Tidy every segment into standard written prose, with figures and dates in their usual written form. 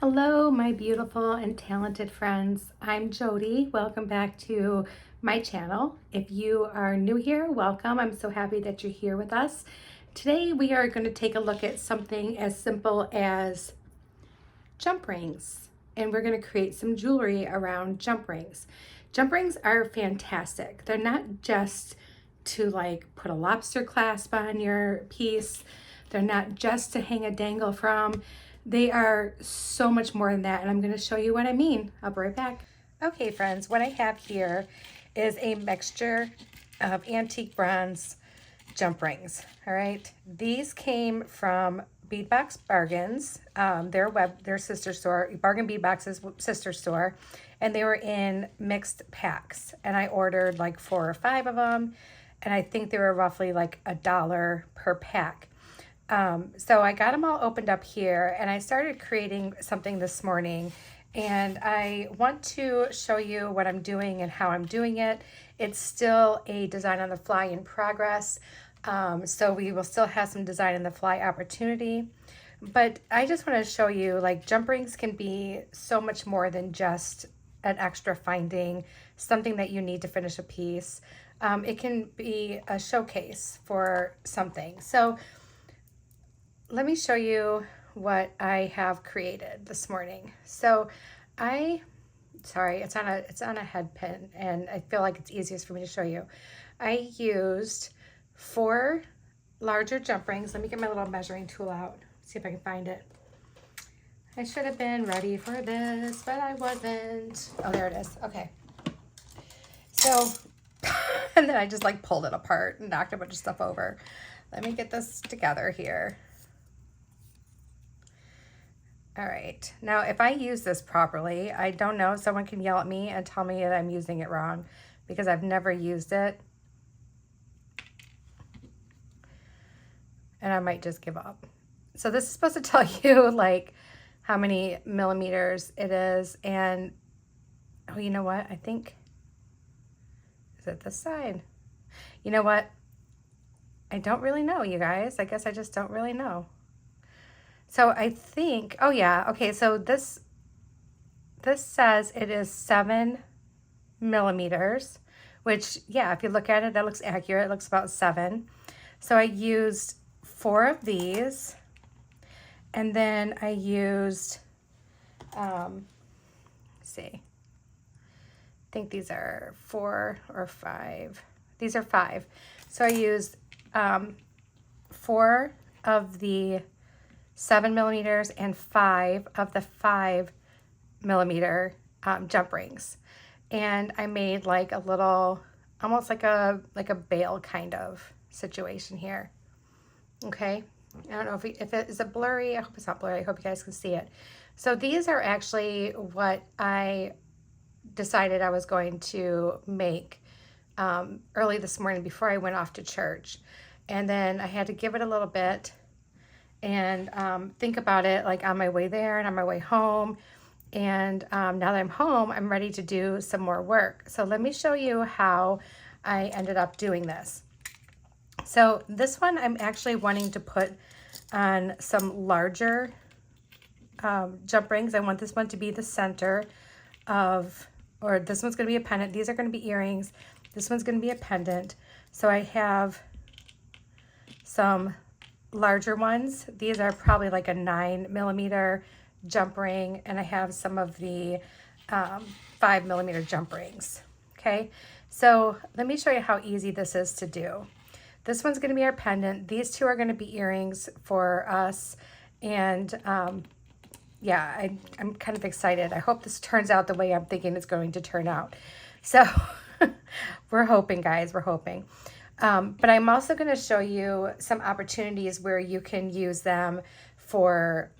Hello, my beautiful and talented friends. I'm Jody. Welcome back to my channel. If you are new here, welcome. I'm so happy that you're here with us. Today we are going to take a look at something as simple as jump rings, and we're going to create some jewelry around jump rings. Jump rings are fantastic. They're not just to like put a lobster clasp on your piece. They're not just to hang a dangle from. They are so much more than that, and I'm going to show you what I mean. I'll be right back. Okay, friends, what I have here is a mixture of antique bronze jump rings. All right, these came from Bead Box Bargains, their sister store, Bargain Bead Box's sister store, and they were in mixed packs. And I ordered like 4 or 5 of them, and I think they were roughly like $1 per pack. So I got them all opened up here, and I started creating something this morning, and I want to show you what I'm doing and how I'm doing it. It's still a design on the fly in progress, so we will still have some design on the fly opportunity, but I just want to show you like jump rings can be so much more than just an extra finding, something that you need to finish a piece. It can be a showcase for something. So let me show you what I have created this morning. So sorry, it's on a head pin, and I feel like it's easiest for me to show you. I used 4 larger jump rings. Let me get my little measuring tool out, see if I can find it. I should have been ready for this, but I wasn't. Oh, there it is. Okay. So, and then I just like pulled it apart and knocked a bunch of stuff over. Let me get this together here. All right, now if I use this properly, I don't know, someone can yell at me and tell me that I'm using it wrong because I've never used it. And I might just give up. So this is supposed to tell you like how many millimeters it is. And oh, you know what? I think, is it this side? You know what? I don't really know, you guys. I guess I just don't really know. So I think, oh yeah, okay, so this says it is 7 millimeters, which, yeah, if you look at it, that looks accurate. It looks about 7. So I used 4 of these, and then I used, let's see, I think these are 4 or 5. These are 5. So I used 4 of the 7 millimeters and 5 of the 5 millimeter jump rings, and I made like a little, almost like a bail kind of situation here. Okay, I don't know if it is it blurry. I hope it's not blurry. I hope you guys can see it. So these are actually what I decided I was going to make early this morning before I went off to church, and then I had to give it a little bit and think about it like on my way there and on my way home. And now that I'm home, I'm ready to do some more work. So let me show you how I ended up doing this. So this one I'm actually wanting to put on some larger jump rings. I want this one to be the center of, or this one's going to be a pendant. These are going to be earrings. This one's going to be a pendant. So I have some larger ones. These are probably like a 9 millimeter jump ring, and I have some of the 5 millimeter jump rings. Okay, so let me show you how easy this is to do. This one's going to be our pendant. These 2 are going to be earrings for us, and yeah, I'm kind of excited. I hope this turns out the way I'm thinking it's going to turn out. So we're hoping, guys, we're hoping. But I'm also going to show you some opportunities where you can use them for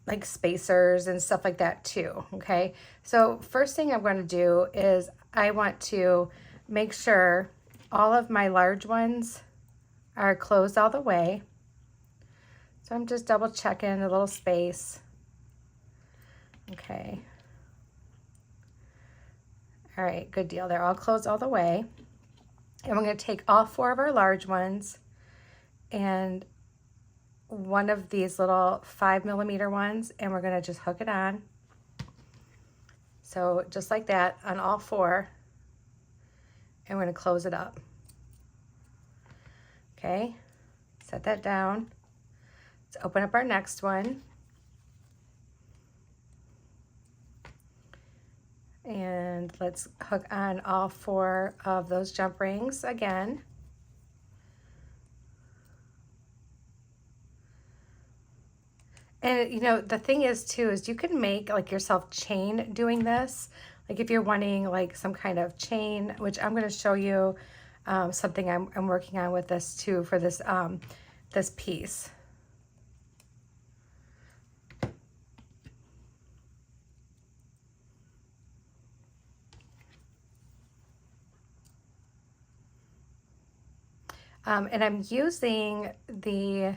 like spacers and stuff like that too, okay? So first thing I'm going to do is I want to make sure all of my large ones are closed all the way. So I'm just double checking a little space. Okay. All right, good deal. They're all closed all the way. And we're going to take all 4 of our large ones and one of these little 5mm ones, and we're going to just hook it on. So just like that on all four, and we're going to close it up. Okay, set that down. Let's open up our next one. And let's hook on all four of those jump rings again. And you know, the thing is too, is you can make like yourself chain doing this. Like if you're wanting like some kind of chain, which I'm going to show you something I'm working on with this too for this, this piece. And I'm using the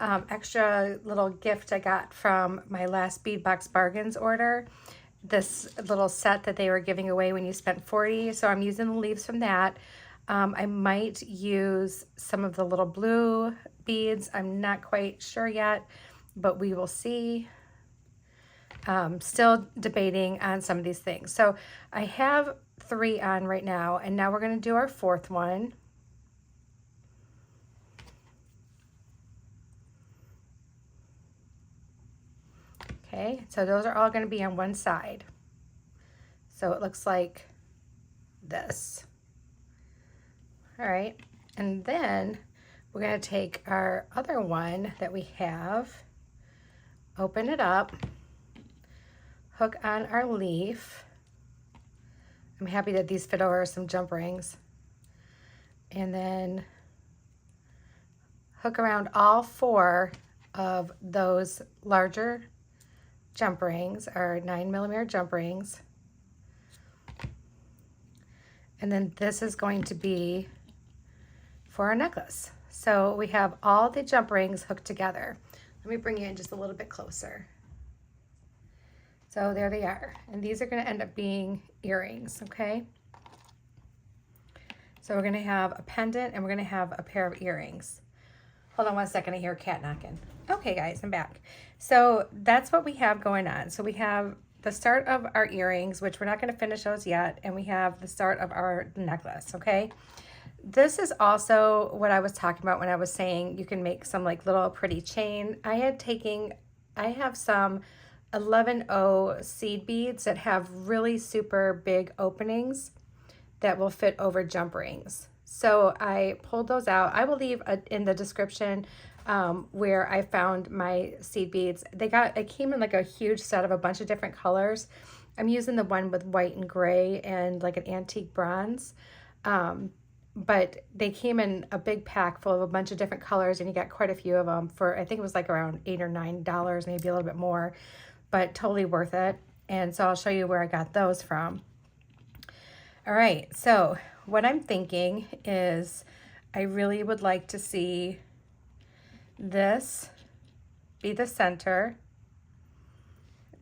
extra little gift I got from my last Bead Box Bargains order. This little set that they were giving away when you spent $40. So I'm using the leaves from that. I might use some of the little blue beads. I'm not quite sure yet, but we will see. Still debating on some of these things. So I have 3 on right now, and now we're going to do our 4th one. Okay, so those are all going to be on one side. So it looks like this. All right, and then we're going to take our other one that we have, open it up, hook on our leaf. I'm happy that these fit over some jump rings. And then hook around all 4 of those larger jump rings, or 9mm jump rings. And then this is going to be for our necklace. So we have all the jump rings hooked together. Let me bring you in just a little bit closer. So there they are. And these are going to end up being earrings, okay? So we're going to have a pendant and we're going to have a pair of earrings. Hold on one second, I hear a cat knocking. Okay guys, I'm back. So that's what we have going on. So we have the start of our earrings, which we're not going to finish those yet, and we have the start of our necklace, okay? This is also what I was talking about when I was saying you can make some like little pretty chain. I have some 11O seed beads that have really super big openings that will fit over jump rings. So I pulled those out. I will leave in the description where I found my seed beads. It came in like a huge set of a bunch of different colors. I'm using the one with white and gray and like an antique bronze. But they came in a big pack full of a bunch of different colors, and you got quite a few of them for, I think it was like around $8 or $9, maybe a little bit more, but totally worth it. And so I'll show you where I got those from. All right, so what I'm thinking is I really would like to see this be the center.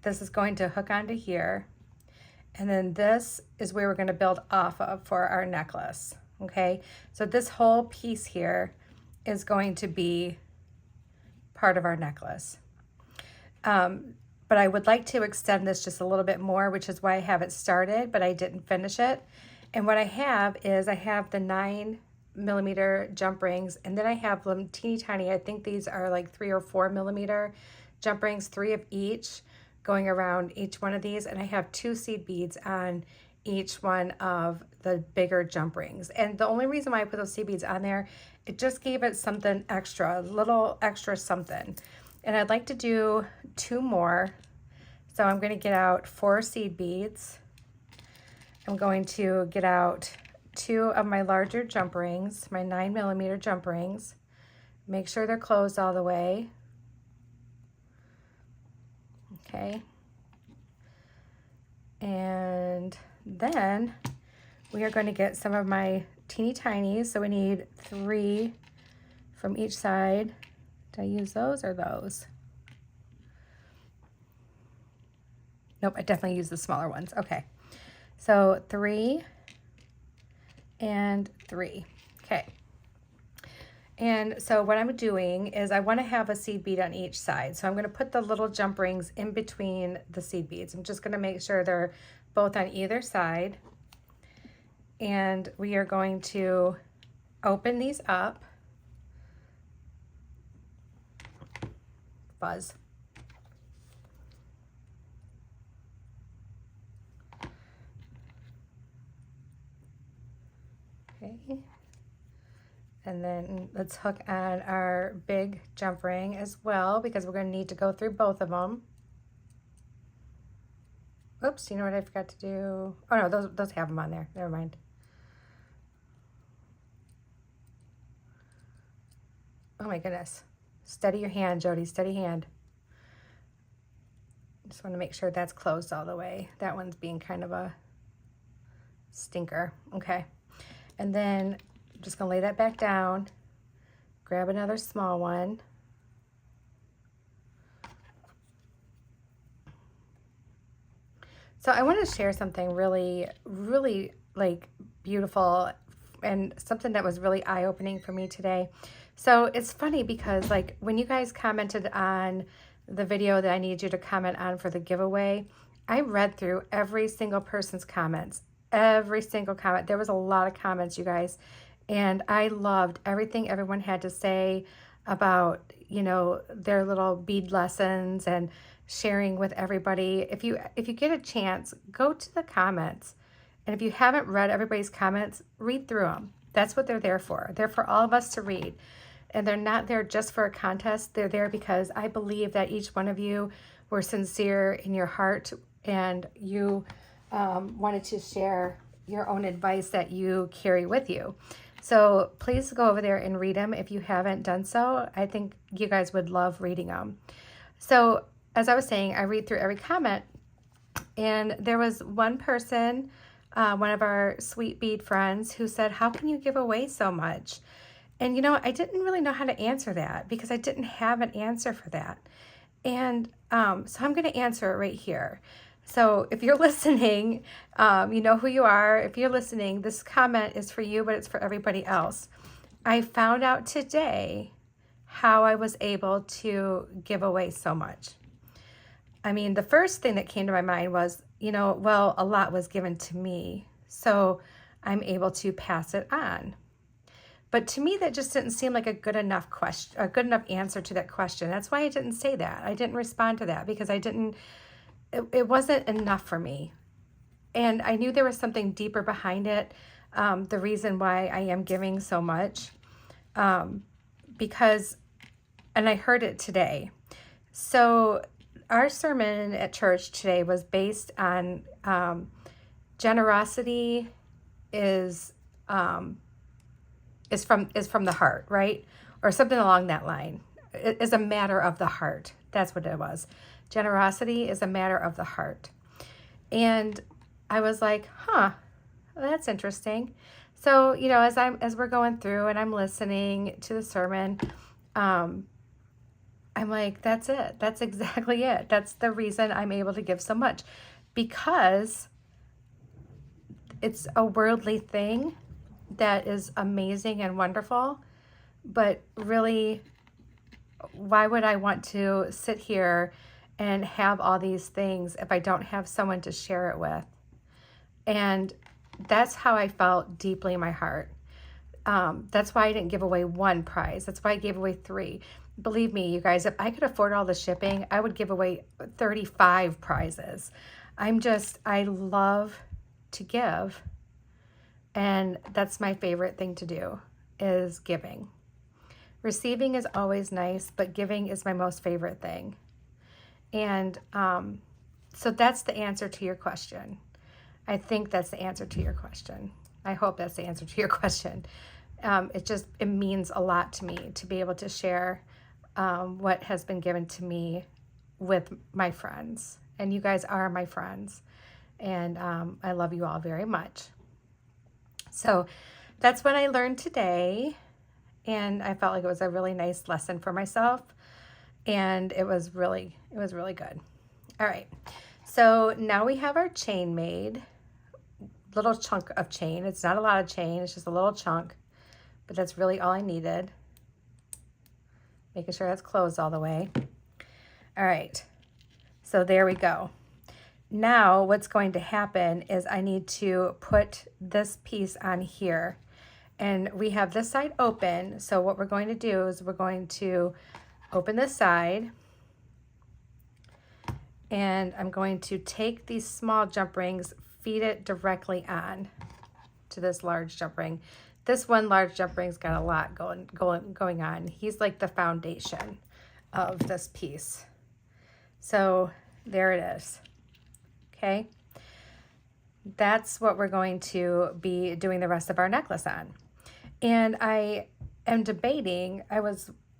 This is going to hook onto here. And then this is where we're going to build off of for our necklace. Okay, so this whole piece here is going to be part of our necklace. But I would like to extend this just a little bit more, which is why I have it started, but I didn't finish it. And what I have is I have the 9mm jump rings, and then I have them teeny tiny. I think these are like 3 or 4mm jump rings, 3 of each going around each one of these. And I have 2 seed beads on each one of the bigger jump rings. And the only reason why I put those seed beads on there, it just gave it something extra, a little extra something. And I'd like to do 2 more. So I'm going to get out 4 seed beads. I'm going to get out 2 of my larger jump rings, my 9mm jump rings. Make sure they're closed all the way. Okay. And then we are going to get some of my teeny tinies. So we need 3 from each side. Did I use those or those? Nope, I definitely used the smaller ones. Okay. So 3 and 3. Okay. And so what I'm doing is I want to have a seed bead on each side. So I'm going to put the little jump rings in between the seed beads. I'm just going to make sure they're both on either side. And we are going to open these up. Buzz. Okay. And then let's hook on our big jump ring as well, because we're going to need to go through both of them. Oops, you know what I forgot to do? Oh no, those have them on there. Never mind. Oh my goodness. Steady your hand, Jody. Steady hand. Just want to make sure that's closed all the way. That one's being kind of a stinker. Okay. And then I'm just going to lay that back down. Grab another small one. So I want to share something really, really like beautiful and something that was really eye-opening for me today. So it's funny because like when you guys commented on the video that I need you to comment on for the giveaway, I read through every single person's comments, every single comment. There was a lot of comments, you guys, and I loved everything everyone had to say about, you know, their little bead lessons and sharing with everybody. If you get a chance, go to the comments. And if you haven't read everybody's comments, read through them. That's what they're there for. They're for all of us to read. And they're not there just for a contest. They're there because I believe that each one of you were sincere in your heart and you wanted to share your own advice that you carry with you. So please go over there and read them if you haven't done so. I think you guys would love reading them. So as I was saying, I read through every comment, and there was one person, one of our sweet bead friends, who said, how can you give away so much? And you know, I didn't really know how to answer that because I didn't have an answer for that. And so I'm going to answer it right here. So if you're listening, you know who you are. If you're listening, this comment is for you, but it's for everybody else. I found out today how I was able to give away so much. I mean, the first thing that came to my mind was, you know, well, a lot was given to me, so I'm able to pass it on. But to me, that just didn't seem like a good enough question, a good enough answer to that question. That's why I didn't say that. I didn't respond to that because it wasn't enough for me. And I knew there was something deeper behind it, the reason why I am giving so much, because, and I heard it today. So our sermon at church today was based on generosity is from the heart, right? Or something along that line. It is a matter of the heart. That's what it was. Generosity is a matter of the heart. And I was like, huh, that's interesting. So, you know, as we're going through and I'm listening to the sermon, I'm like, that's it. That's exactly it. That's the reason I'm able to give so much, because it's a worldly thing that is amazing and wonderful, but really, why would I want to sit here and have all these things if I don't have someone to share it with? And that's how I felt deeply in my heart. That's why I didn't give away one prize. That's why I gave away 3. Believe me, you guys, if I could afford all the shipping, I would give away 35 prizes. I love to give. And that's my favorite thing to do, is giving. Receiving is always nice, but giving is my most favorite thing. And so that's the answer to your question. I think that's the answer to your question. I hope that's the answer to your question. It means a lot to me to be able to share what has been given to me with my friends. And you guys are my friends. And I love you all very much. So that's what I learned today. And I felt like it was a really nice lesson for myself. And it was really good. All right. So now we have our chain made. Little chunk of chain. It's not a lot of chain. It's just a little chunk. But that's really all I needed. making sure that's closed all the way. All right, so there we go. Now what's going to happen is I need to put this piece on here, and we have this side open. So what we're going to do is we're going to open this side, and I'm going to take these small jump rings, feed it directly on to this large jump ring. This one large jump ring's got a lot going on. He's like the foundation of this piece. So there it is. Okay, that's what we're going to be doing the rest of our necklace on. And I am debating, I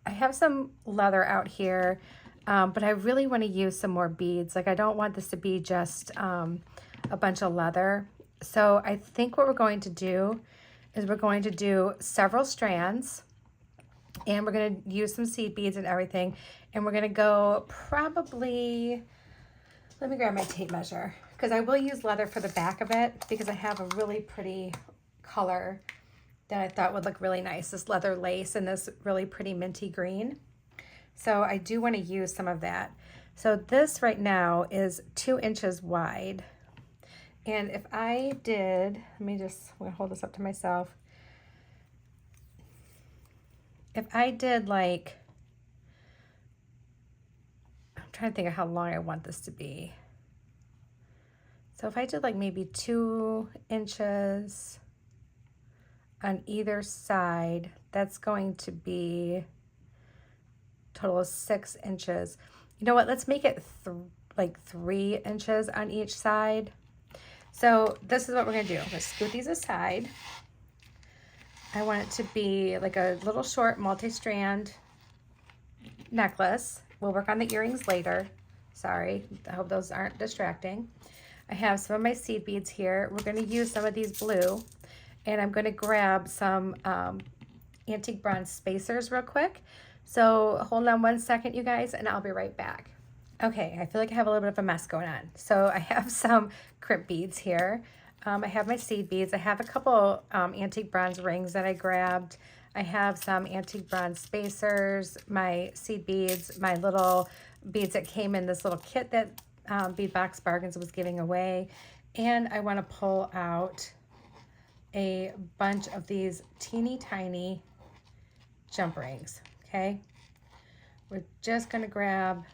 have some leather out here, but I really want to use some more beads. Like, I don't want this to be just a bunch of leather. So I think what we're going to do is we're going to do several strands, and we're going to use some seed beads and everything. And we're going to go probably, let me grab my tape measure, because I will use leather for the back of it, because I have a really pretty color that I thought would look really nice, this leather lace and this really pretty minty green. So I do want to use some of that. So this right now is 2 inches wide. And if I did, I'm going to hold this up to myself. If I did like, I'm trying to think of how long I want this to be. So if I did like maybe 2 inches on either side, that's going to be a total of 6 inches. You know what, let's make it like 3 inches on each side. So this is what we're gonna do. Let's scoot these aside. I want it to be like a little short multi-strand necklace. We'll work on the earrings later. Sorry, I hope those aren't distracting. I have some of my seed beads here. We're gonna use some of these blue, and I'm gonna grab some antique bronze spacers real quick. So hold on one second, you guys, and I'll be right back. Okay, I feel like I have a little bit of a mess going on. So I have some crimp beads here. I have my seed beads. I have a couple antique bronze rings that I grabbed. I have some antique bronze spacers, my seed beads, my little beads that came in this little kit that Bead Box Bargains was giving away. And I want to pull out a bunch of these teeny tiny jump rings, okay? We're just going to grab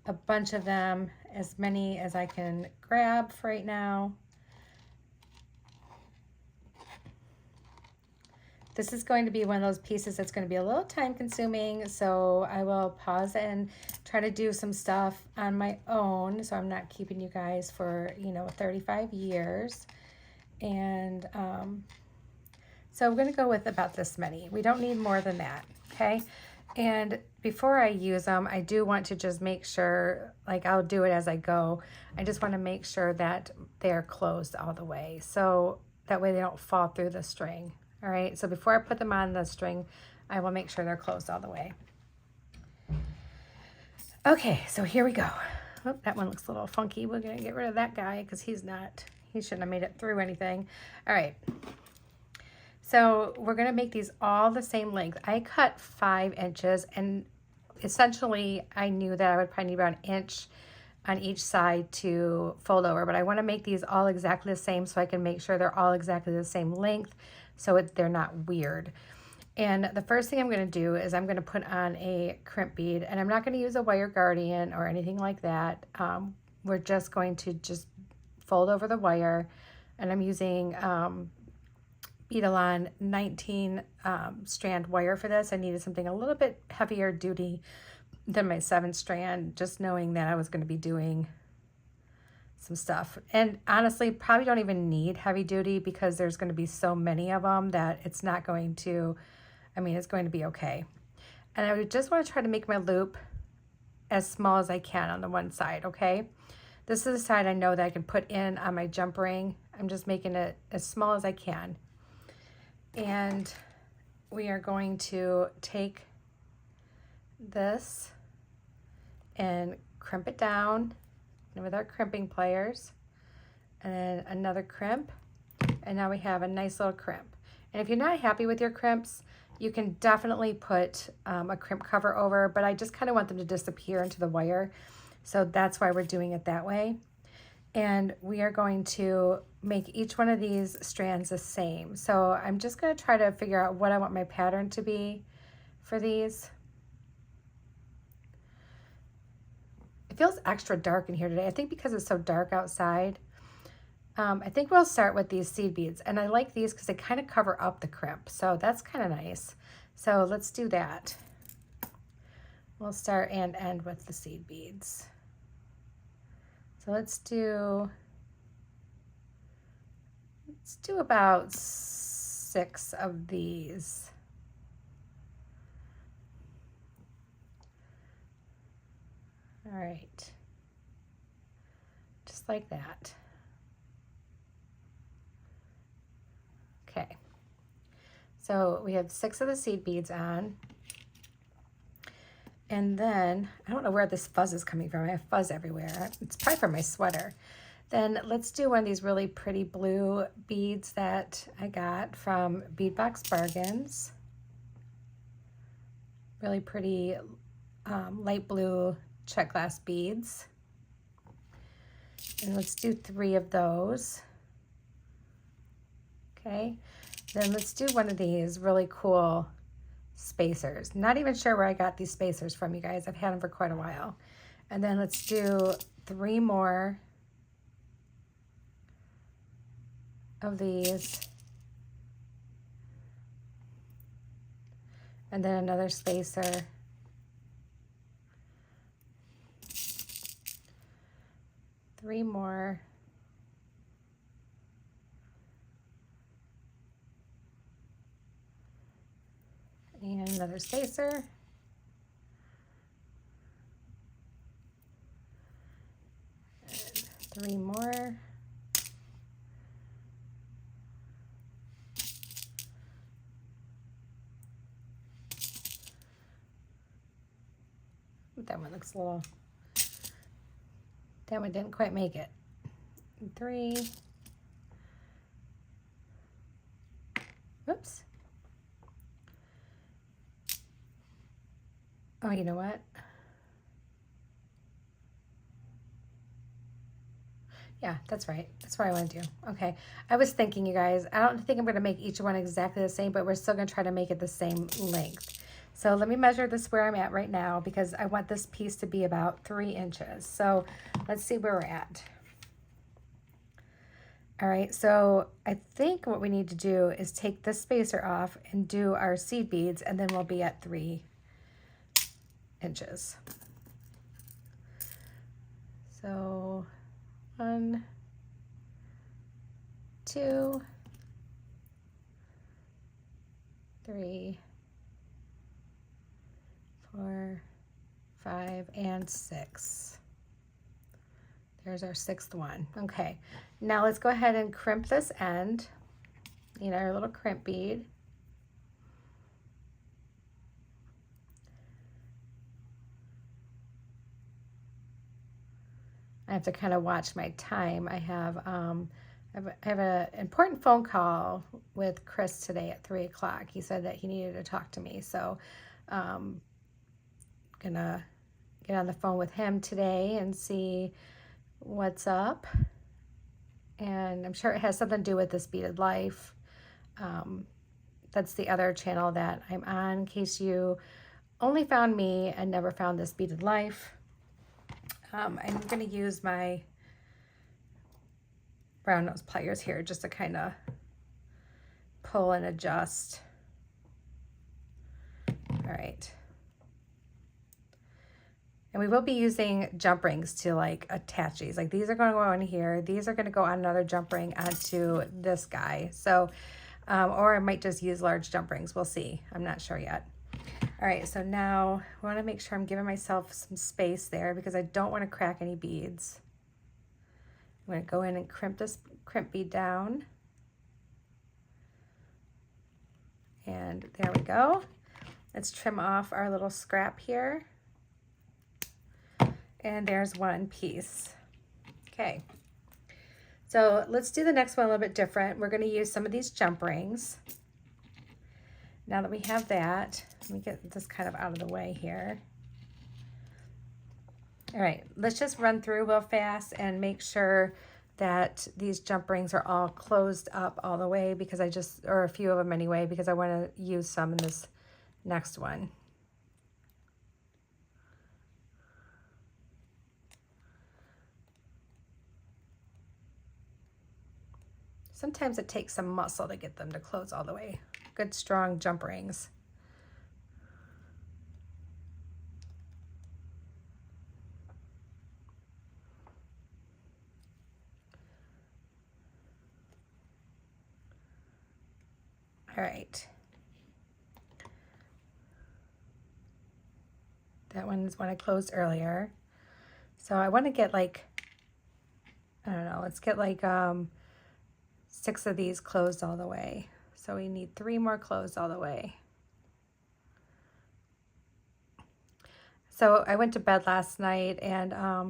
a bunch of them, as many as I can grab for right now. This is going to be one of those pieces that's going to be a little time consuming, so I will pause and try to do some stuff on my own, so I'm not keeping you guys for, 35 years. And so I'm going to go with about this many. We don't need more than that, okay? And before I use them, I do want to just make sure, like, I'll do it as I go. I just want to make sure that they're closed all the way, so that way they don't fall through the string. All right, so before I put them on the string, I will make sure they're closed all the way. Okay, so here we go. Oh, that one looks a little funky. We're gonna get rid of that guy because he shouldn't have made it through anything. All right. So we're gonna make these all the same length. I cut 5 inches, and essentially I knew that I would probably need about 1 inch on each side to fold over, but I wanna make these all exactly the same so I can make sure they're all exactly the same length so they're not weird. And the first thing I'm gonna do is I'm gonna put on a crimp bead, and I'm not gonna use a wire guardian or anything like that. We're just going to fold over the wire, and I'm using Beadalon 19 strand wire for this. I needed something a little bit heavier duty than my 7 strand, just knowing that I was going to be doing some stuff. And honestly, probably don't even need heavy duty because there's going to be so many of them that it's not going to, it's going to be okay. And I would just want to try to make my loop as small as I can on the one side, okay? This is the side I know that I can put in on my jump ring. I'm just making it as small as I can. And we are going to take this and crimp it down with our crimping pliers, and then another crimp, and now we have a nice little crimp. And if you're not happy with your crimps, You can definitely put a crimp cover over, but I just kind of want them to disappear into the wire. So that's why we're doing it that way. And we are going to make each one of these strands the same. So I'm just going to try to figure out what I want my pattern to be for these. It feels extra dark in here today. I think because it's so dark outside. I think we'll start with these seed beads, and I like these because they kind of cover up the crimp, so that's kind of nice. So let's do that. We'll start and end with the seed beads. So let's do about 6 of these. All right, just like that. Okay, so we have 6 of the seed beads on. And then, I don't know where this fuzz is coming from. I have fuzz everywhere. It's probably from my sweater. Then let's do one of these really pretty blue beads that I got from Bead Box Bargains. Really pretty light blue check glass beads. And let's do 3 of those. Okay, then let's do one of these really cool spacers. Not even sure where I got these spacers from, you guys. I've had them for quite a while. And then let's do 3 more of these. And then another spacer. Three more. And another spacer. And 3 more. That one looks a little, that one didn't quite make it. 3. Whoops. Oh, you know what? Yeah, that's right. That's what I want to do. Okay. I was thinking, you guys, I don't think I'm going to make each one exactly the same, but we're still going to try to make it the same length. So let me measure this where I'm at right now because I want this piece to be about 3 inches. So let's see where we're at. All right, so I think what we need to do is take this spacer off and do our seed beads, and then we'll be at 3 inches. So 1, 2, 3, 4, 5, and 6. There's our 6th one. Okay, now let's go ahead and crimp this end. You know, our little crimp bead. I have to kind of watch my time. I have an important phone call with Chris today at 3 o'clock. He said that he needed to talk to me, so gonna get on the phone with him today and see what's up. And I'm sure it has something to do with this Beaded Life. That's the other channel that I'm on, in case you only found me and never found this Beaded Life. I'm going to use my brown nose pliers here just to kind of pull and adjust. All right. And we will be using jump rings to like attach these. Like these are going to go on here. These are going to go on another jump ring onto this guy. So, or I might just use large jump rings. We'll see. I'm not sure yet. All right, so now I want to make sure I'm giving myself some space there because I don't want to crack any beads. I'm going to go in and crimp this crimp bead down. And there we go. Let's trim off our little scrap here. And there's one piece. Okay. So let's do the next one a little bit different. We're going to use some of these jump rings. Now that we have that, let me get this kind of out of the way here. All right, let's just run through real fast and make sure that these jump rings are all closed up all the way, because or a few of them anyway, because I want to use some in this next one. Sometimes it takes some muscle to get them to close all the way. Good strong jump rings. All right. That one is one I closed earlier. So I want to get like, I don't know, let's get like 6 of these closed all the way. So we need 3 more closed all the way. So I went to bed last night and I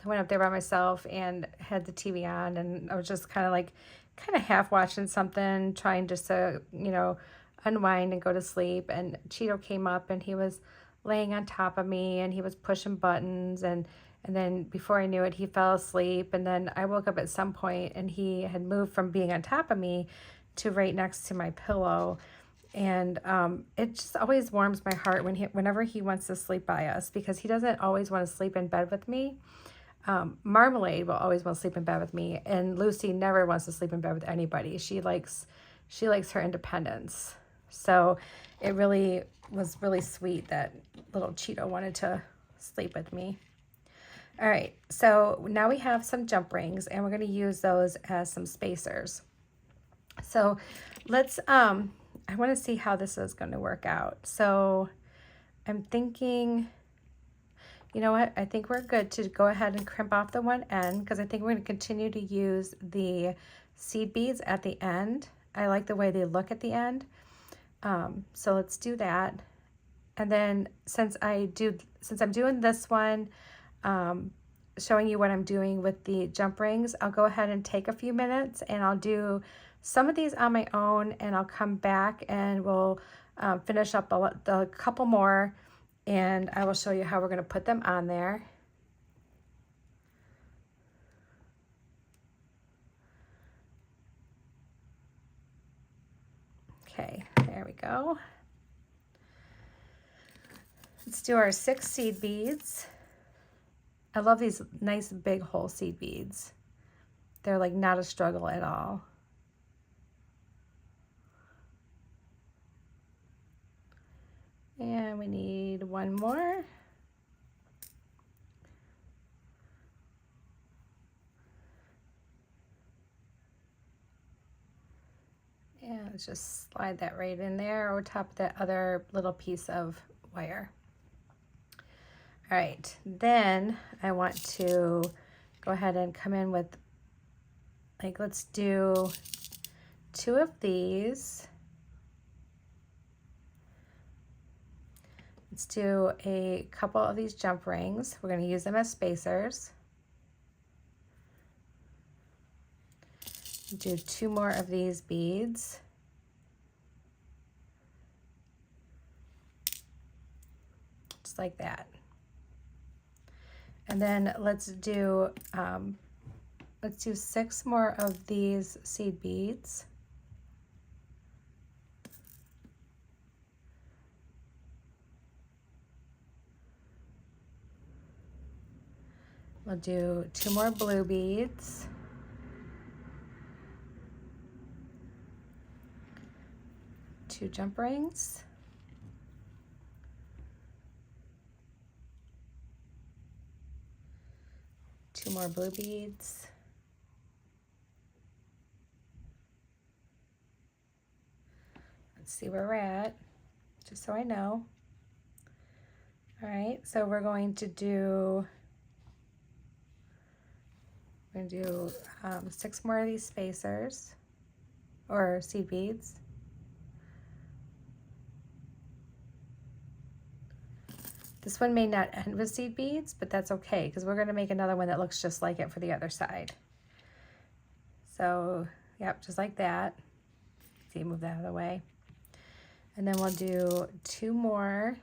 went up there by myself and had the TV on, and I was just kind of half watching something, trying just to, you know, unwind and go to sleep. And Cheeto came up and he was laying on top of me and he was pushing buttons, and then before I knew it, he fell asleep. And then I woke up at some point and he had moved from being on top of me to right next to my pillow. And it just always warms my heart whenever he wants to sleep by us, because he doesn't always want to sleep in bed with me. Marmalade will always want to sleep in bed with me, and Lucy never wants to sleep in bed with anybody. She likes her independence. So it really was really sweet that little Cheeto wanted to sleep with me. All right, so now we have some jump rings, and we're going to use those as some spacers. So let's, I want to see how this is going to work out. So I'm thinking, you know what? I think we're good to go ahead and crimp off the one end, because I think we're going to continue to use the seed beads at the end. I like the way they look at the end. So let's do that. And then since I'm doing this one, showing you what I'm doing with the jump rings, I'll go ahead and take a few minutes and I'll do some of these on my own, and I'll come back and we'll finish up a couple more, and I will show you how we're going to put them on there. Okay, there we go. Let's do our 6 seed beads. I love these nice big whole seed beads. They're like not a struggle at all. And we need 1 more. And let's just slide that right in there over top of that other little piece of wire. All right, then I want to go ahead and come in with, like, let's do 2 of these. Let's do a couple of these jump rings. We're going to use them as spacers. Do 2 more of these beads. Just like that. And then let's do 6 more of these seed beads. We'll do 2 more blue beads. Two jump rings. Two more blue beads. Let's see where we're at, just so I know. All right, so we're going to do 6 more of these spacers or seed beads. This one may not end with seed beads, but that's okay, because we're going to make another one that looks just like it for the other side. So, yep, just like that. See, move that out of the way. And then we'll do 2 more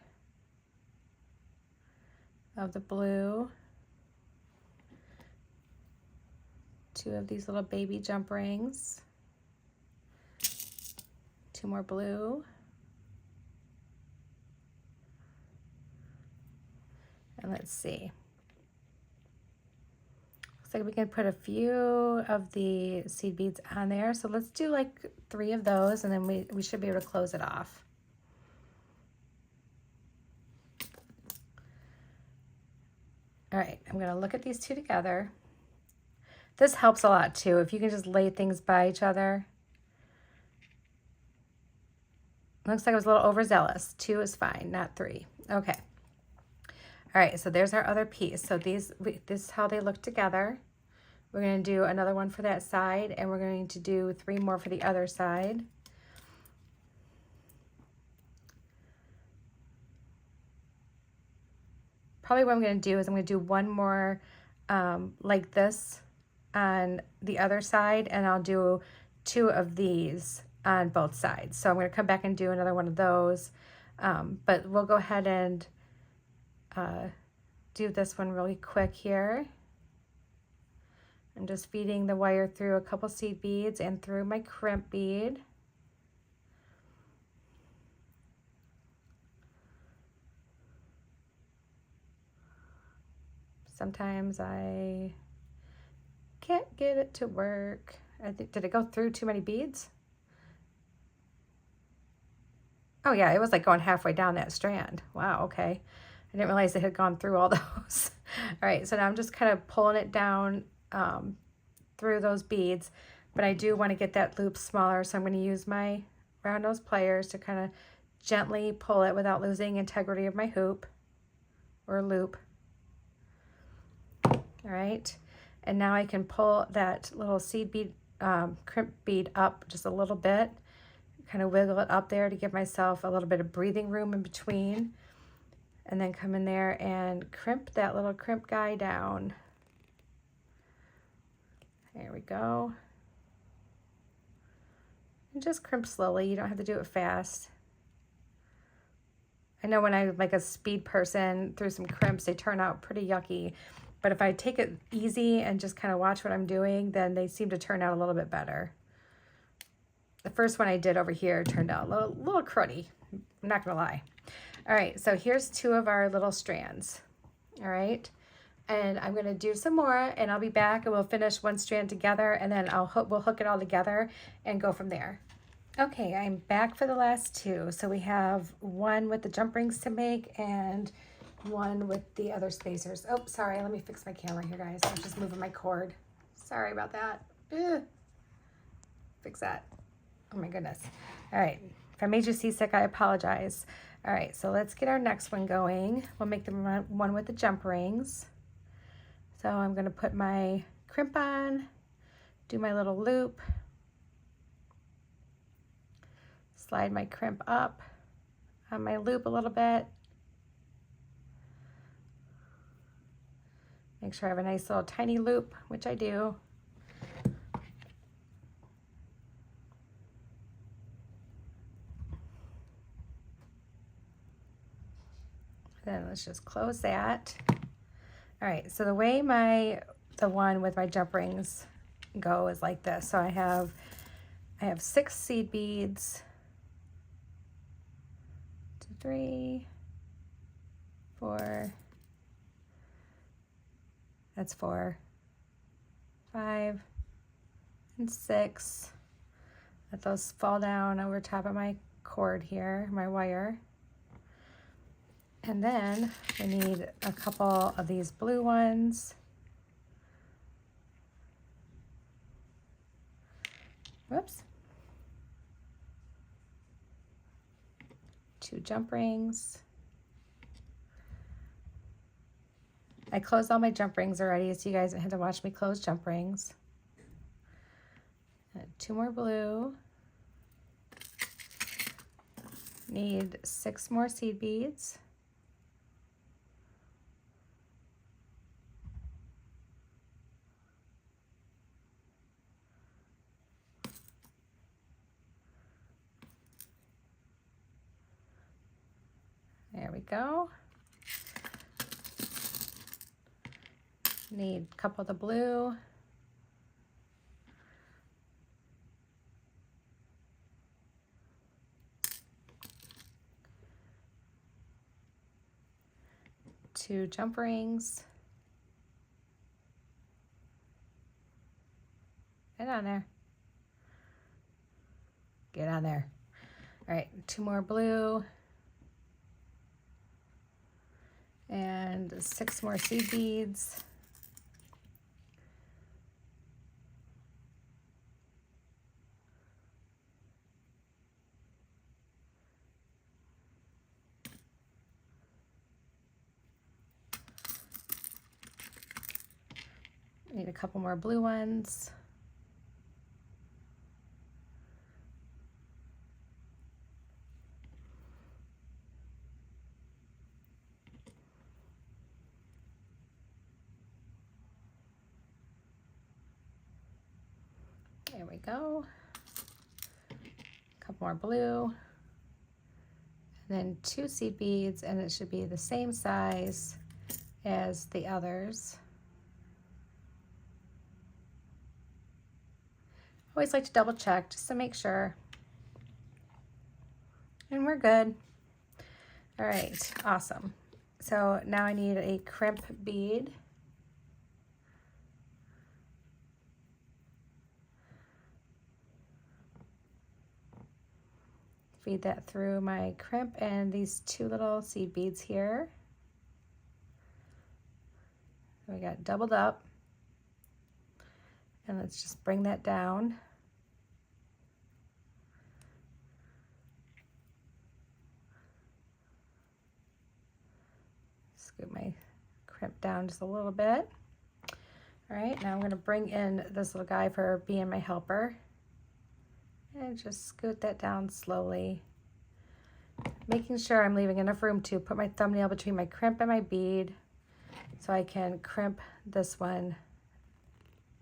of the blue, 2 of these little baby jump rings, 2 more blue, and let's see. Looks like we can put a few of the seed beads on there. So let's do like 3 of those, and then we should be able to close it off. All right, I'm gonna look at these 2 together. This helps a lot too, if you can just lay things by each other. Looks like I was a little overzealous. 2 is fine, not 3. Okay. All right, so there's our other piece. So this is how they look together. We're gonna do another one for that side, and we're going to do 3 more for the other side. Probably what I'm going to do is I'm going to do 1 more like this on the other side, and I'll do 2 of these on both sides. So I'm going to come back and do another one of those, but we'll go ahead and do this one really quick here. I'm just feeding the wire through a couple seed beads and through my crimp bead. Sometimes I can't get it to work. I think, did it go through too many beads? Oh yeah, it was like going halfway down that strand. Wow, okay. I didn't realize it had gone through all those. All right, so now I'm just kind of pulling it down through those beads, but I do want to get that loop smaller, so I'm going to use my round nose pliers to kind of gently pull it without losing integrity of my hoop or loop. All right, and now I can pull that little seed bead, crimp bead up just a little bit, kind of wiggle it up there to give myself a little bit of breathing room in between, and then come in there and crimp that little crimp guy down. There we go. And just crimp slowly, you don't have to do it fast. I know when I'm like a speed person through some crimps, they turn out pretty yucky. But if I take it easy and just kind of watch what I'm doing, then they seem to turn out a little bit better. The first one I did over here turned out a little cruddy. I'm not gonna lie. All right, so here's 2 of our little strands. All right, and I'm gonna do some more, and I'll be back, and we'll finish 1 strand together, and then we'll hook it all together and go from there. Okay, I'm back for the last 2. So we have 1 with the jump rings to make, and 1 with the other spacers. Oh, sorry, let me fix my camera here, guys. I'm just moving my cord. Sorry about that. Ugh. Fix that. Oh my goodness. All right, if I made you seasick, I apologize. All right, so let's get our next one going. We'll make the one with the jump rings. So I'm gonna put my crimp on, do my little loop, slide my crimp up on my loop a little bit. Make sure I have a nice little tiny loop, which I do. Then let's just close that. All right, so the way the one with my jump rings go is like this. So I have 6 seed beads, 2, 3, 4, that's 4, 5, and 6. Let those fall down over top of my cord here, my wire. And then we need a couple of these blue ones. Whoops. 2 jump rings. I closed all my jump rings already, so you guys don't have to watch me close jump rings. 2 more blue. Need 6 more seed beads. go. Need a couple of the blue. Two jump rings. Get on there. Get on there. All right, two more blue. And 6 more seed beads. Need a couple more blue ones. There we go. A couple more blue. And then 2 seed beads, and it should be the same size as the others. Always like to double check just to make sure. And we're good. All right, awesome. So now I need a crimp bead. Feed that through my crimp and these 2 little seed beads here. We got doubled up. And let's just bring that down. Scoop my crimp down just a little bit. All right, now I'm going to bring in this little guy for being my helper. And just scoot that down slowly. Making sure I'm leaving enough room to put my thumbnail between my crimp and my bead so I can crimp this one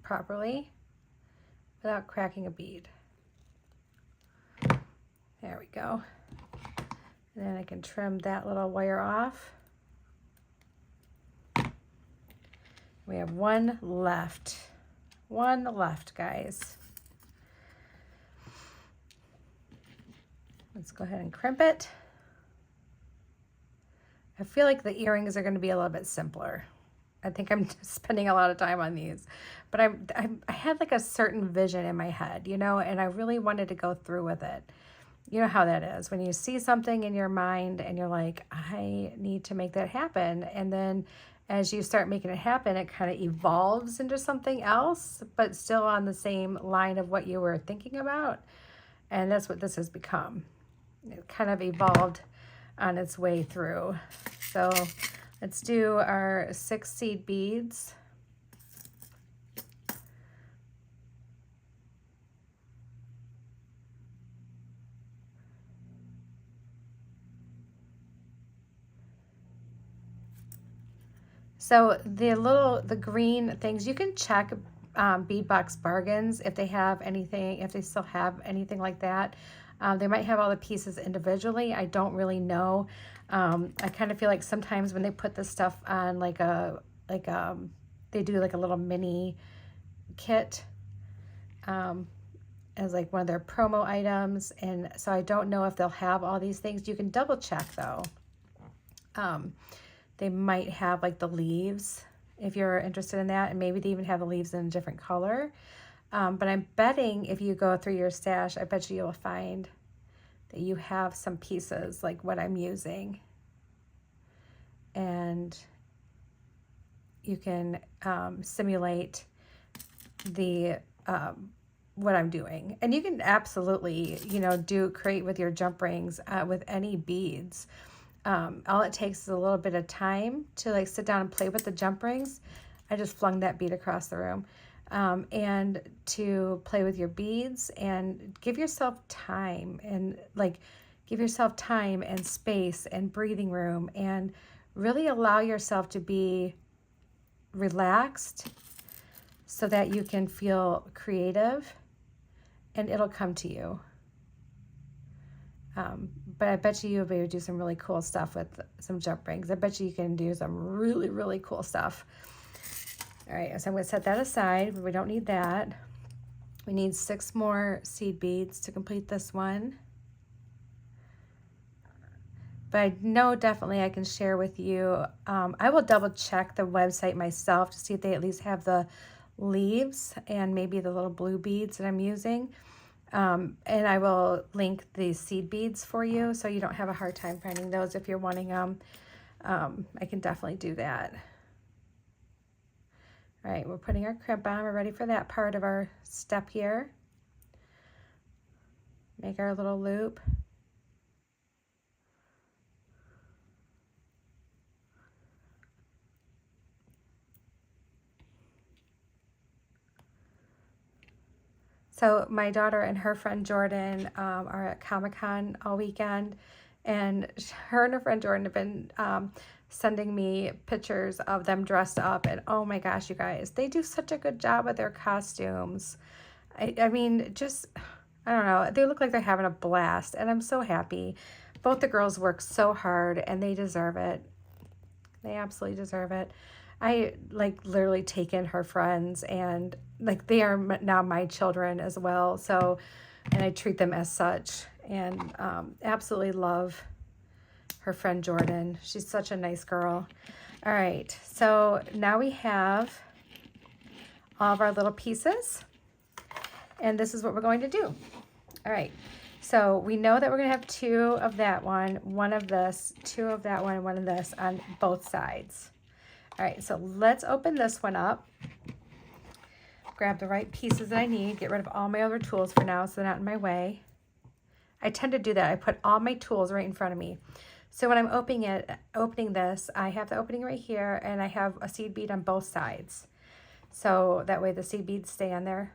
properly without cracking a bead. There we go. And then I can trim that little wire off. We have one left. One left, guys. Let's go ahead and crimp it. I feel like the earrings are going to be a little bit simpler. I think I'm just spending a lot of time on these, but I had like a certain vision in my head, you know, and I really wanted to go through with it. You know how that is when you see something in your mind and you're like, I need to make that happen. And then as you start making it happen, it kind of evolves into something else, but still on the same line of what you were thinking about. And that's what this has become. It kind of evolved on its way through. So let's do our 6 seed beads. So the green things, you can check Bead Box Bargains if they have anything, if they still have anything like that. They might have all the pieces individually. I don't really know. I kind of feel like sometimes when they put this stuff on they do like a little mini kit as like one of their promo items. And so I don't know if they'll have all these things. You can double check though. They might have like the leaves if you're interested in that, and maybe they even have the leaves in a different color. But I'm betting if you go through your stash, I bet you'll find that you have some pieces like what I'm using. And you can simulate the what I'm doing. And you can absolutely, you know, create with your jump rings with any beads. All it takes is a little bit of time to like sit down and play with the jump rings. I just flung that bead across the room. And to play with your beads and give yourself time and space and breathing room, and really allow yourself to be relaxed so that you can feel creative and it'll come to you. but I bet you'll be able to do some really cool stuff with some jump rings. I bet you can do some really, really cool stuff. All right, so I'm going to set that aside. We don't need that. We need 6 more seed beads to complete this one. But I know definitely I can share with you. I will double check the website myself to see if they at least have the leaves and maybe the little blue beads that I'm using. And I will link the seed beads for you so you don't have a hard time finding those if you're wanting them. I can definitely do that. All right, we're putting our crimp on. We're ready for that part of our step here. Make our little loop. So my daughter and her friend Jordan are at Comic-Con all weekend, and her and her friend Jordan have been sending me pictures of them dressed up, and oh my gosh, you guys, they do such a good job with their costumes. I mean, just, I don't know, they look like they're having a blast, and I'm so happy. Both the girls work so hard, and they deserve it. They absolutely deserve it. I like literally take in her friends, and like they are now my children as well. So, and I treat them as such, and absolutely love her friend Jordan. She's such a nice girl. All right, so now we have all of our little pieces, and this is what we're going to do. All right, so we know that we're gonna have 2 of that one of this, 2 of that one, and 1 of this on both sides. All right, so let's open this one up. Grab the right pieces that I need. Get rid of all my other tools for now so they're not in my way. I tend to do that. I put all my tools right in front of me. So when I'm opening this, I have the opening right here, and I have a seed bead on both sides. So that way the seed beads stay on there.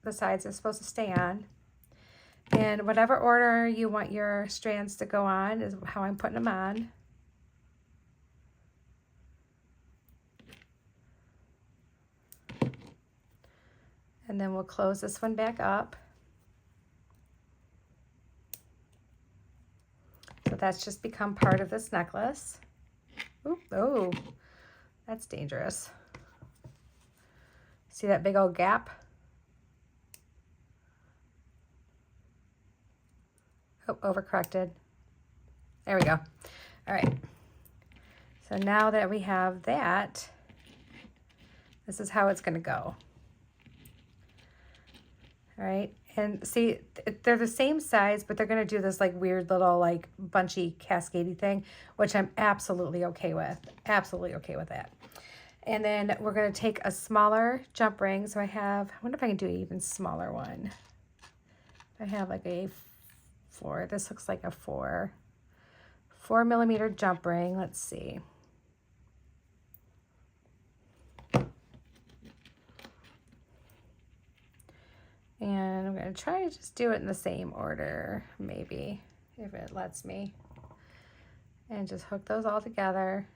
The sides are supposed to stay on. And whatever order you want your strands to go on is how I'm putting them on. And then we'll close this one back up. So that's just become part of this necklace. Ooh, oh, that's dangerous. See that big old gap? Oh, overcorrected. There we go. All right. So now that we have that, this is how it's going to go. All right, and see, they're the same size, but they're going to do this like weird little like bunchy cascadey thing, which I'm absolutely okay with. Absolutely okay with that. And then we're going to take a smaller jump ring. So I wonder if I can do an even smaller one. I have like a 4, this looks like a 4 millimeter jump ring. Let's see. And I'm going to try to just do it in the same order, maybe, if it lets me. And just hook those all together.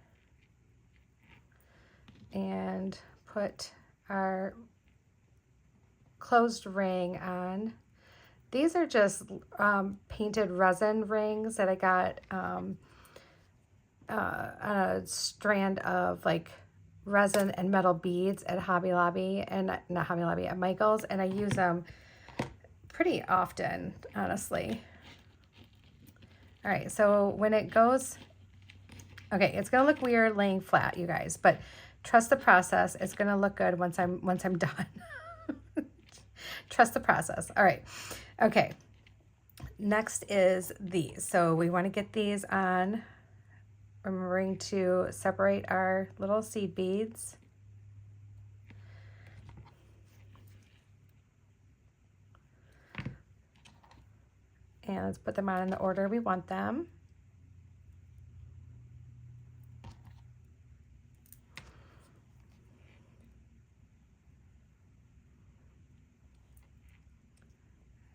And put our closed ring on. These are just painted resin rings that I got on a strand of like resin and metal beads at Hobby Lobby, and not Hobby Lobby, at Michael's, and I use them pretty often, honestly. All right, so when it goes, okay, it's gonna look weird laying flat, you guys, but trust the process. It's gonna look good once I'm done. Trust the process. All right, okay. Next is these. So we want to get these on. Remembering to separate our little seed beads. And let's put them on in the order we want them.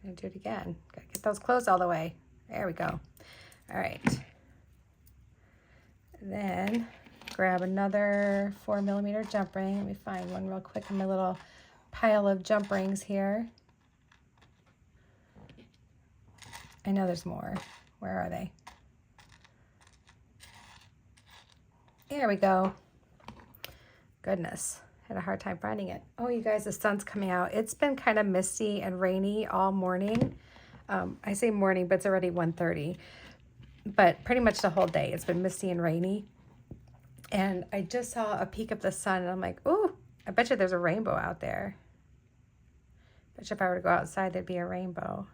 And do it again. Gotta get those closed all the way. There we go. All right. Then grab another 4 millimeter jump ring. Let me find one real quick in my little pile of jump rings here. I know there's more. Where are they? There we go. Goodness, had a hard time finding it. Oh, you guys, the sun's coming out. It's been kind of misty and rainy all morning. I say morning, but it's already 1:30. But pretty much the whole day, it's been misty and rainy. And I just saw a peek of the sun, and I'm like, ooh, I bet you there's a rainbow out there. Bet you if I were to go outside, there'd be a rainbow.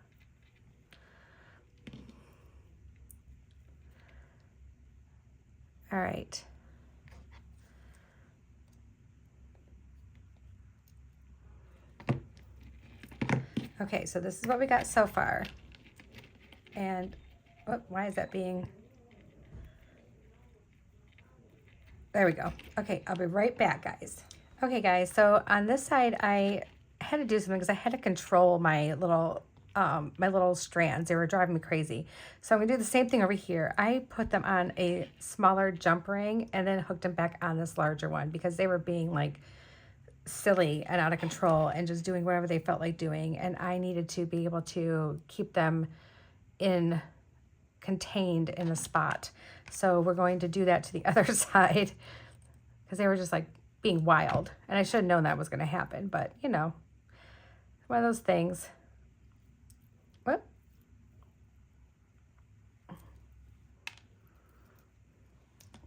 All right. Okay, so this is what we got so far. And, oh, why is that being... There we go. Okay, I'll be right back, guys. Okay, guys, so on this side, I had to do something because I had to control my little strands. They were driving me crazy. So I'm gonna do the same thing over here. I put them on a smaller jump ring and then hooked them back on this larger one because they were being like silly and out of control and just doing whatever they felt like doing. And I needed to be able to keep them contained in a spot. So we're going to do that to the other side because they were just like being wild. And I should have known that was going to happen, but you know, one of those things. Whoop.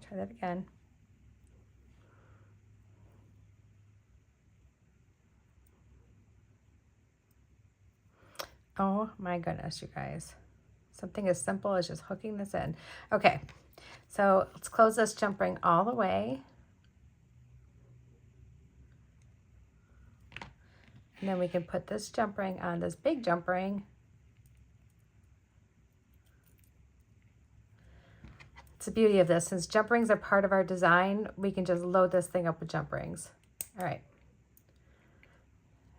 Try that again. Oh my goodness, you guys. Something as simple as just hooking this in. Okay, so let's close this jump ring all the way. And then we can put this jump ring on this big jump ring. It's the beauty of this. Since jump rings are part of our design, we can just load this thing up with jump rings. All right.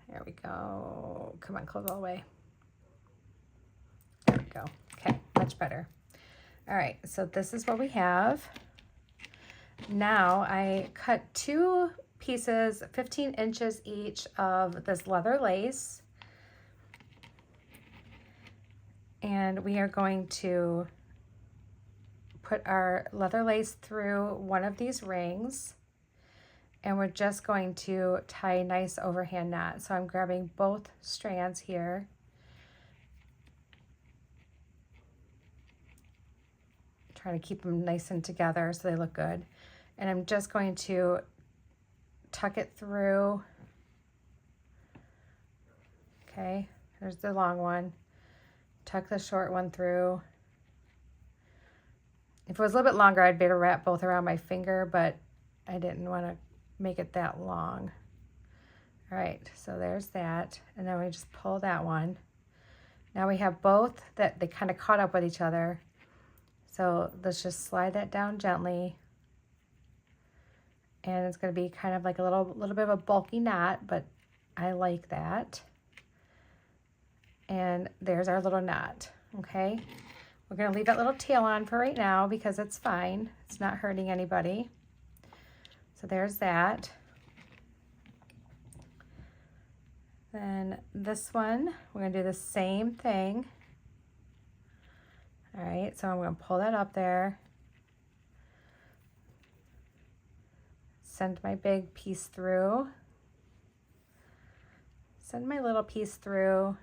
There we go. Come on, close all the way. There we go. Okay, much better. All right, so this is what we have. Now I cut 2 pieces, 15 inches each of this leather lace. And we are going to put our leather lace through one of these rings. And we're just going to tie a nice overhand knot. So I'm grabbing both strands here. Trying to keep them nice and together so they look good. And I'm just going to tuck it through. Okay, there's the long one. Tuck the short one through. If it was a little bit longer, I'd better wrap both around my finger, but I didn't want to make it that long. All right, so there's that. And then we just pull that one. Now we have both that they kind of caught up with each other. So let's just slide that down gently. And it's going to be kind of like a little bit of a bulky knot, but I like that. And there's our little knot, okay? We're going to leave that little tail on for right now because it's fine. It's not hurting anybody. So there's that. Then this one, we're going to do the same thing. All right, so I'm going to pull that up there. Send my big piece through. Send my little piece through.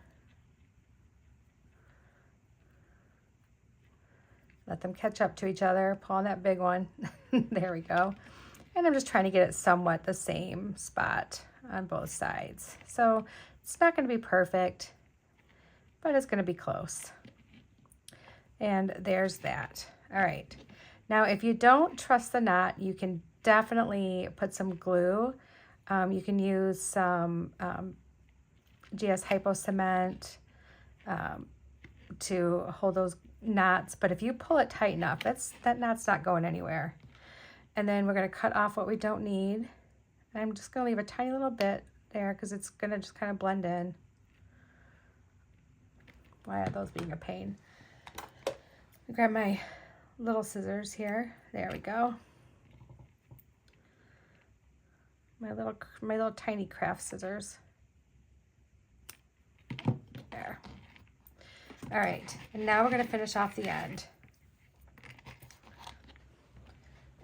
Let them catch up to each other. Pull on that big one. There we go. And I'm just trying to get it somewhat the same spot on both sides. So it's not going to be perfect, but it's going to be close. And there's that. All right. Now, if you don't trust the knot, you can definitely put some glue. You can use some GS Hypo Cement to hold those knots. But if you pull it tight enough, that knot's not going anywhere. And then we're going to cut off what we don't need. And I'm just going to leave a tiny little bit there because it's going to just kind of blend in. Why are those being a pain? Grab my little scissors here. There we go. My little tiny craft scissors. There. All right, and now we're gonna finish off the end.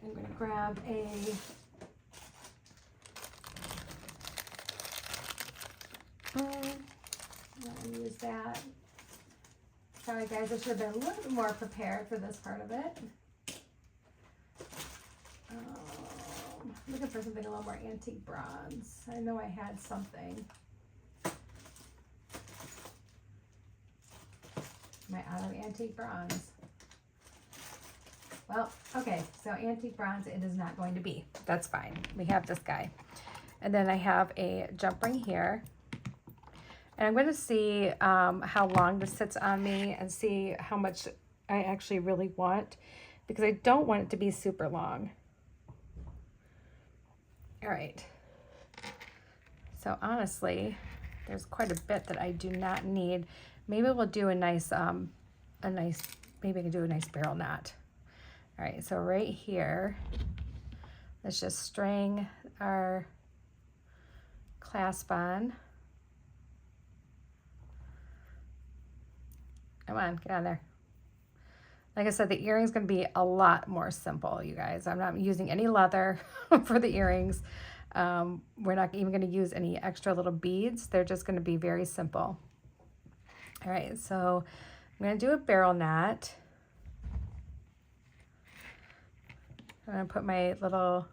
I'm gonna grab I'll use that. Sorry guys, I should have been a little bit more prepared for this part of it. Looking for something a little more antique bronze. I know I had something. Am I out of antique bronze? Well, okay, so antique bronze it is not going to be. That's fine. We have this guy. And then I have a jump ring here. And I'm going to see how long this sits on me and see how much I actually really want, because I don't want it to be super long. All right. So honestly, there's quite a bit that I do not need. Maybe we'll do maybe I can do a nice barrel knot. All right, so right here, let's just string our clasp on. Come on, get on there. Like I said, the earring's gonna be a lot more simple, you guys. I'm not using any leather for the earrings. We're not even gonna use any extra little beads. They're just gonna be very simple. All right, so I'm gonna do a barrel knot. I'm gonna put my little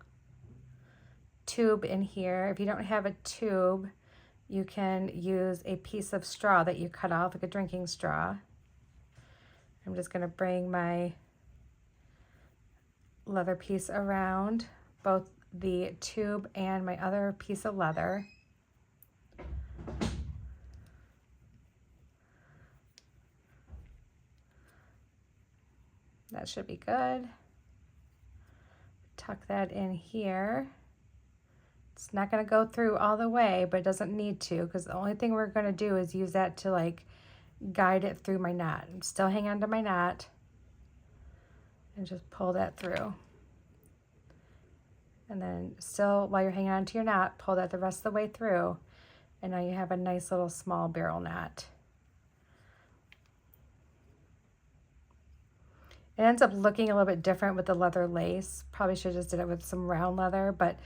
tube in here. If you don't have a tube, you can use a piece of straw that you cut off, like a drinking straw. I'm just gonna bring my leather piece around both the tube and my other piece of leather. That should be good. Tuck that in here. It's not gonna go through all the way, but it doesn't need to, because the only thing we're gonna do is use that to like guide it through my knot. I'm still hang on to my knot and just pull that through. And then still, while you're hanging on to your knot, pull that the rest of the way through. And now you have a nice little small barrel knot. It ends up looking a little bit different with the leather lace. Probably should have just did it with some round leather, but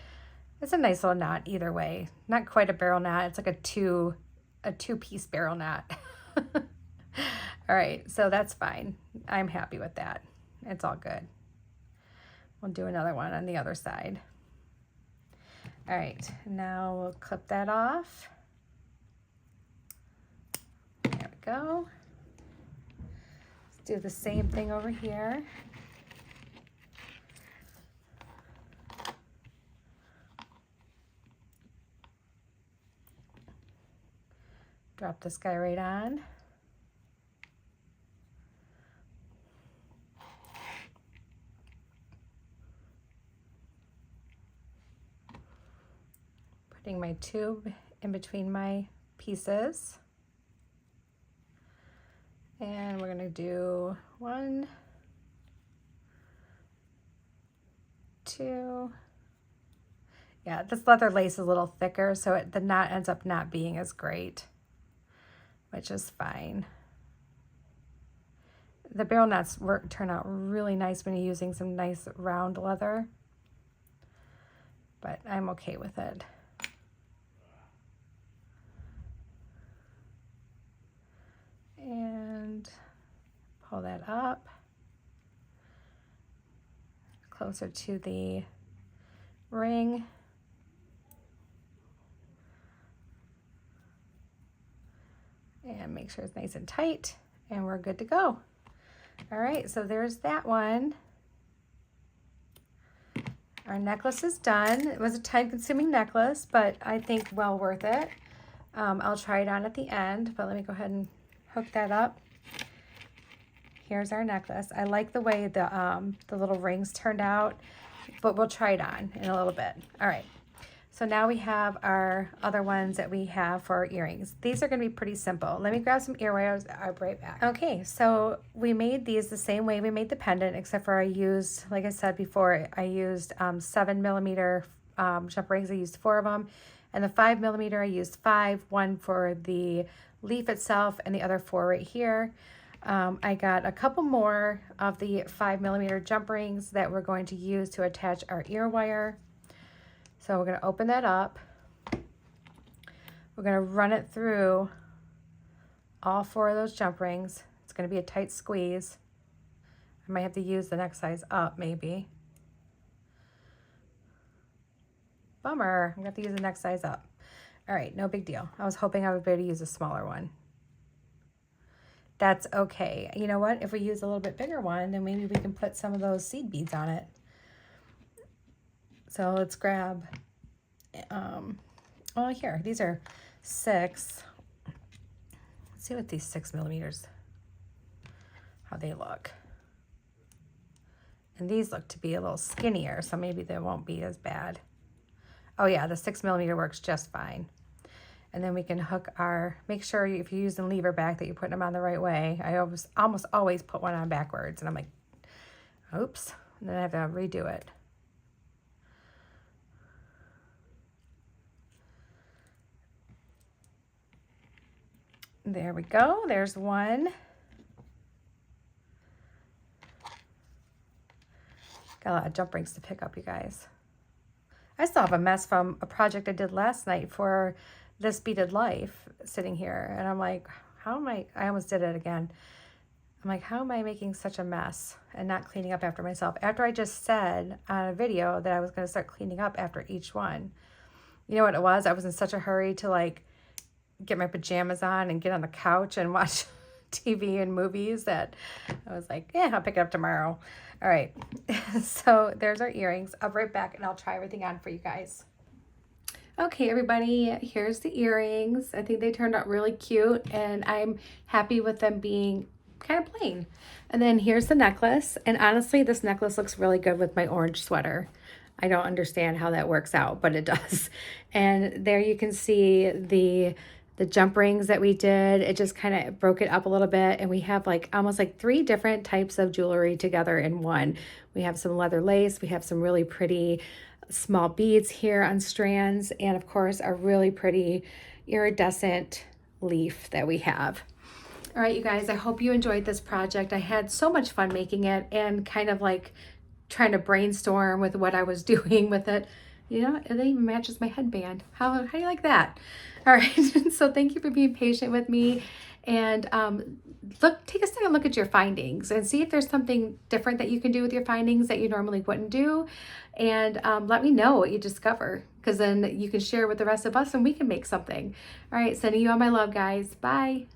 it's a nice little knot either way. Not quite a barrel knot. It's like a two-piece barrel knot. All right, so that's fine. I'm happy with that. It's all good. We'll do another one on the other side. All right, now we'll clip that off. There we go. Let's do the same thing over here. Drop this guy right on. Putting my tube in between my pieces. And we're gonna do 1, 2. Yeah, this leather lace is a little thicker, so the knot ends up not being as great, which is fine. The barrel knots turn out really nice when you're using some nice round leather, but I'm okay with it. And pull that up closer to the ring. And make sure it's nice and tight, and we're good to go. All right, so there's that one. Our necklace is done. It was a time-consuming necklace, but I think well worth it. I'll try it on at the end, but let me go ahead and hook that up. Here's our necklace. I like the way the little rings turned out, but we'll try it on in a little bit. All right, so now we have our other ones that we have for our earrings. These are gonna be pretty simple. Let me grab some earrings, I'll be right back. Okay, so we made these the same way we made the pendant, except for I used, like I said before, I used 7mm jump rings. I used 4 of them, And the 5mm, I used 5, one for the leaf itself and the other 4 right here. I got a couple more of the 5mm jump rings that we're going to use to attach our ear wire. So we're going to open that up. We're going to run it through all 4 of those jump rings. It's going to be a tight squeeze. I might have to use the next size up maybe. Bummer, I'm going to have to use the next size up. All right, no big deal. I was hoping I would be able to use a smaller one. That's okay. You know what? If we use a little bit bigger one, then maybe we can put some of those seed beads on it. So let's grab, well, here, these are 6. Let's see what these 6mm, how they look. And these look to be a little skinnier, so maybe they won't be as bad. Oh yeah, the 6mm works just fine. And then we can hook our, make sure if you're using lever back that you're putting them on the right way. I almost always put one on backwards, and I'm like, oops, and then I have to redo it. There we go, there's one. Got a lot of jump rings to pick up, you guys. I still have a mess from a project I did last night for this beaded life sitting here. And I'm like, how am I almost did it again. I'm like, how am I making such a mess and not cleaning up after myself? After I just said on a video that I was going to start cleaning up after each one. You know what it was? I was in such a hurry to like get my pajamas on and get on the couch and watch TV and movies that I was like, yeah, I'll pick it up tomorrow. All right, so there's our earrings. I'll be right back and I'll try everything on for you guys. Okay, everybody, here's the earrings. I think they turned out really cute and I'm happy with them being kind of plain. And then here's the necklace. And honestly, this necklace looks really good with my orange sweater. I don't understand how that works out, but it does. And there you can see the jump rings that we did. It just kind of broke it up a little bit, and we have like almost like 3 different types of jewelry together in one. We have some leather lace, we have some really pretty small beads here on strands, and of course a really pretty iridescent leaf that we have. All right, you guys, I hope you enjoyed this project. I had so much fun making it and kind of like trying to brainstorm with what I was doing with it. You know, it even matches my headband. How do you like that? All right, so thank you for being patient with me. And take a second look at your findings and see if there's something different that you can do with your findings that you normally wouldn't do. And let me know what you discover, because then you can share with the rest of us and we can make something. All right, sending you all my love, guys. Bye.